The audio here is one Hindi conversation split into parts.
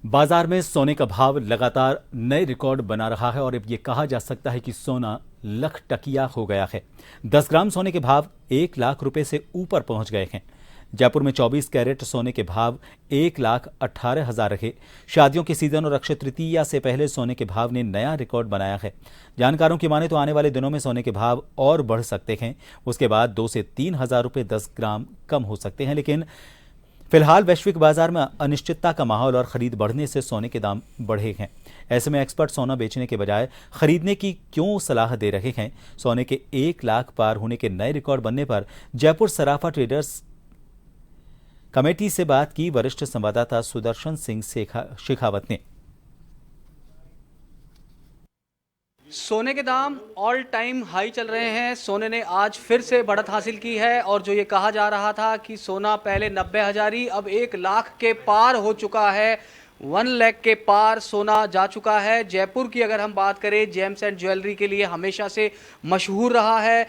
बाजार में सोने का भाव लगातार नए रिकॉर्ड बना रहा है और अब ये कहा जा सकता है कि सोना लख टकिया हो गया है। 10 ग्राम सोने के भाव 1 लाख रुपए से ऊपर पहुंच गए हैं। जयपुर में 24 कैरेट सोने के भाव 1,18,000 रहे। शादियों के सीजन और अक्षय तृतीया से पहले सोने के भाव ने नया रिकॉर्ड बनाया है। जानकारों की माने तो आने वाले दिनों में सोने के भाव और बढ़ सकते हैं। उसके बाद 2 से 3 हजार रुपए 10 ग्राम कम हो सकते हैं। लेकिन फिलहाल वैश्विक बाजार में अनिश्चितता का माहौल और खरीद बढ़ने से सोने के दाम बढ़े हैं। ऐसे में एक्सपर्ट सोना बेचने के बजाय खरीदने की क्यों सलाह दे रहे हैं? सोने के 1 लाख पार होने के नए रिकॉर्ड बनने पर जयपुर सराफा ट्रेडर्स कमेटी से बात की वरिष्ठ संवाददाता सुदर्शन सिंह शेखावत ने। सोने के दाम ऑल टाइम हाई चल रहे हैं। सोने ने आज फिर से बढ़त हासिल की है और जो ये कहा जा रहा था कि सोना पहले 90,000 ही अब 1 लाख के पार हो चुका है। 1 लाख के पार सोना जा चुका है। जयपुर की अगर हम बात करें, जेम्स एंड ज्वेलरी के लिए हमेशा से मशहूर रहा है।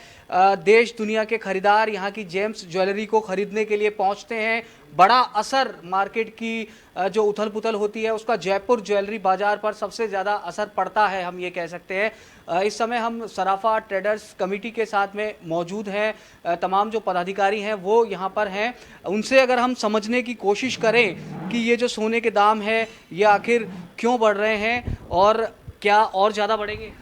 देश दुनिया के खरीदार यहाँ की जेम्स ज्वेलरी को खरीदने के लिए पहुँचते हैं। बड़ा असर मार्केट की जो उथल पुथल होती है उसका जयपुर ज्वेलरी बाजार पर सबसे ज़्यादा असर पड़ता है, हम ये कह सकते हैं। इस समय हम सराफा ट्रेडर्स कमेटी के साथ में मौजूद हैं। तमाम जो पदाधिकारी हैं वो यहाँ पर हैं। उनसे अगर हम समझने की कोशिश करें कि ये जो सोने के दाम है ये आखिर क्यों बढ़ रहे हैं और क्या और ज़्यादा बढ़ेंगे।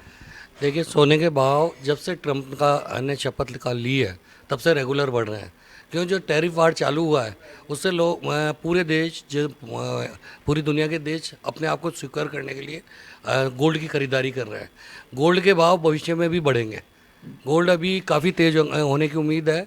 देखिए, सोने के भाव जब से ट्रम्प का ने शपथ ली है तब से रेगुलर बढ़ रहे हैं। क्यों, जो टैरिफ वार चालू हुआ है उससे लोग पूरे देश, जो पूरी दुनिया के देश अपने आप को स्वीकार करने के लिए गोल्ड की खरीदारी कर रहे हैं। गोल्ड के भाव भविष्य में भी बढ़ेंगे। गोल्ड अभी काफ़ी तेज होने की उम्मीद है।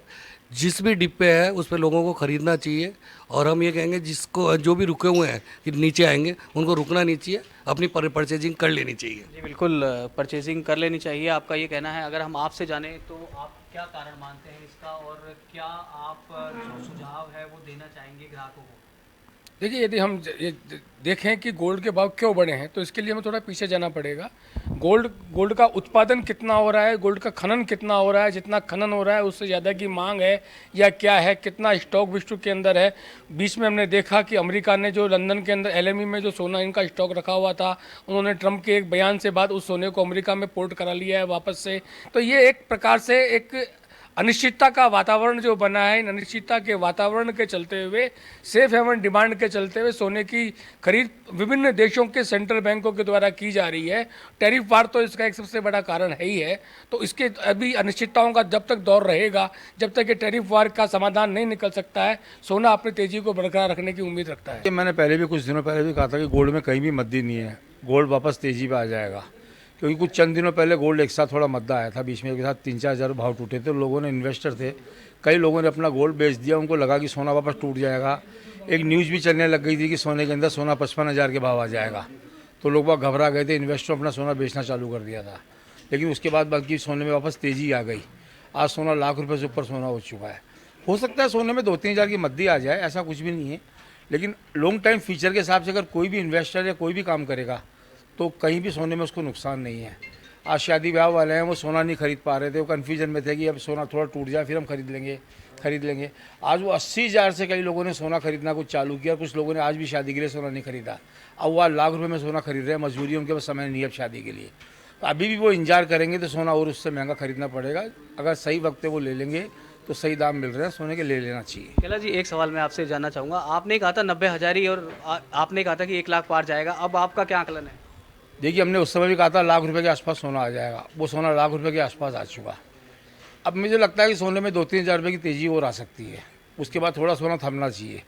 जिस भी डिप पे है उस पे लोगों को ख़रीदना चाहिए और हम ये कहेंगे जिसको जो भी रुके हुए हैं कि नीचे आएंगे उनको रुकना नहीं चाहिए, अपनी परचेजिंग कर लेनी चाहिए। जी बिल्कुल, परचेजिंग कर लेनी चाहिए, आपका ये कहना है। अगर हम आपसे जाने तो आप क्या कारण मानते हैं इसका और क्या आप जो सुझाव है वो देना चाहेंगे ग्राहकों को? देखिए, यदि हम ये देखें कि गोल्ड के भाव क्यों बढ़े हैं तो इसके लिए हमें थोड़ा पीछे जाना पड़ेगा। गोल्ड का उत्पादन कितना हो रहा है, गोल्ड का खनन कितना हो रहा है, जितना खनन हो रहा है उससे ज़्यादा की मांग है या क्या है, कितना स्टॉक विश्व के अंदर है। बीच में हमने देखा कि अमेरिका ने जो लंदन के अंदर LME में जो सोना इनका स्टॉक रखा हुआ था, उन्होंने ट्रंप के एक बयान से बाद उस सोने को अमेरिका में पोर्ट करा लिया है वापस से। तो ये एक प्रकार से एक अनिश्चितता का वातावरण जो बना है, इन अनिश्चितता के वातावरण के चलते हुए, सेफ हेवन डिमांड के चलते हुए सोने की खरीद विभिन्न देशों के सेंट्रल बैंकों के द्वारा की जा रही है। टैरिफ वार तो इसका एक सबसे बड़ा कारण है ही है। तो इसके अभी अनिश्चितताओं का जब तक दौर रहेगा, जब तक ये टैरिफ वार का समाधान नहीं निकल सकता है, सोना अपनी तेजी को बरकरार रखने की उम्मीद रखता है। मैंने पहले भी कुछ दिनों पहले भी कहा था कि गोल्ड में कहीं भी मद्दी नहीं है, गोल्ड वापस तेजी पे आ जाएगा। क्योंकि कुछ चंद दिनों पहले गोल्ड एक साथ थोड़ा मद्दा आया था, बीच में एक साथ 3-4 हज़ार भाव टूटे थे। लोगों ने, इन्वेस्टर थे, कई लोगों ने अपना गोल्ड बेच दिया। उनको लगा कि सोना वापस टूट जाएगा। एक न्यूज़ भी चलने लग गई थी कि सोने के अंदर सोना 55,000 के भाव आ जाएगा। तो लोग बहुत घबरा गए थे, इन्वेस्टर अपना सोना बेचना चालू कर दिया था। लेकिन उसके बाद बाकी सोने में वापस तेज़ी आ गई। आज सोना लाख रुपये से ऊपर सोना हो चुका है। हो सकता है सोने में 2-3 हज़ार की मद्दी आ जाए, ऐसा कुछ भी नहीं है। लेकिन लॉन्ग टाइम फ्यूचर के हिसाब से अगर कोई भी इन्वेस्टर या कोई भी काम करेगा तो कहीं भी सोने में उसको नुकसान नहीं है। आज शादी ब्याह वाले हैं, वो सोना नहीं खरीद पा रहे थे, वो कन्फ्यूजन में थे कि अब सोना थोड़ा टूट जाए फिर हम खरीद लेंगे। आज वो 80,000 से कई लोगों ने सोना खरीदना कुछ चालू किया। कुछ लोगों ने आज भी शादी के लिए सोना नहीं खरीदा। अब वो 1 लाख रुपए में सोना खरीद रहे हैं। मजबूरी, उनके पास समय नहीं है अब शादी के लिए। तो अभी भी वो इंतजार करेंगे तो सोना और उससे महंगा खरीदना पड़ेगा। अगर सही वक्त पे वो ले लेंगे तो सही दाम मिल रहे हैं सोने के, ले लेना चाहिए। केला जी, एक सवाल मैं आपसे जानना चाहूँगा। आपने कहा था 90,000 ही और आपने कहा था कि 1 लाख पार जाएगा, अब आपका क्या आकलन है? देखिए, हमने उस समय भी कहा था लाख रुपए के आसपास सोना आ जाएगा। वो सोना लाख रुपए के आसपास आ चुका। अब मुझे लगता है कि सोने में 2-3 हज़ार रुपये की तेज़ी और आ सकती है। उसके बाद थोड़ा सोना थमना चाहिए।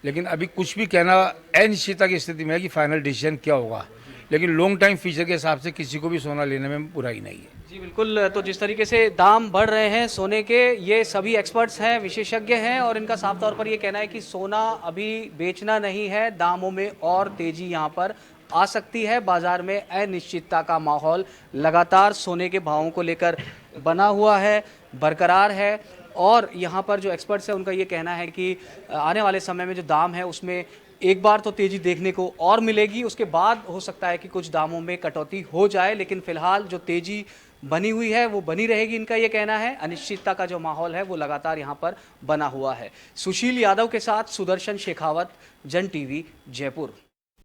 लेकिन अभी कुछ भी कहना अनिश्चितता की स्थिति में है कि फाइनल डिसीजन क्या होगा। लेकिन लॉन्ग टाइम फ्यूचर के हिसाब से किसी को भी सोना लेने में बुराई नहीं है। जी बिल्कुल, तो जिस तरीके से दाम बढ़ रहे हैं सोने के, ये सभी एक्सपर्ट्स हैं, विशेषज्ञ हैं और इनका साफ तौर पर ये कहना है कि सोना अभी बेचना नहीं है, दामों में और तेज़ी यहाँ पर आ सकती है। बाजार में अनिश्चितता का माहौल लगातार सोने के भावों को लेकर बना हुआ है, बरकरार है और यहाँ पर जो एक्सपर्ट्स हैं उनका ये कहना है कि आने वाले समय में जो दाम है उसमें एक बार तो तेज़ी देखने को और मिलेगी, उसके बाद हो सकता है कि कुछ दामों में कटौती हो जाए, लेकिन फिलहाल जो तेज़ी बनी हुई है वो बनी रहेगी, इनका ये कहना है। अनिश्चितता का जो माहौल है वो लगातार यहाँ पर बना हुआ है। सुशील यादव के साथ सुदर्शन शेखावत, जन टीवी, जयपुर।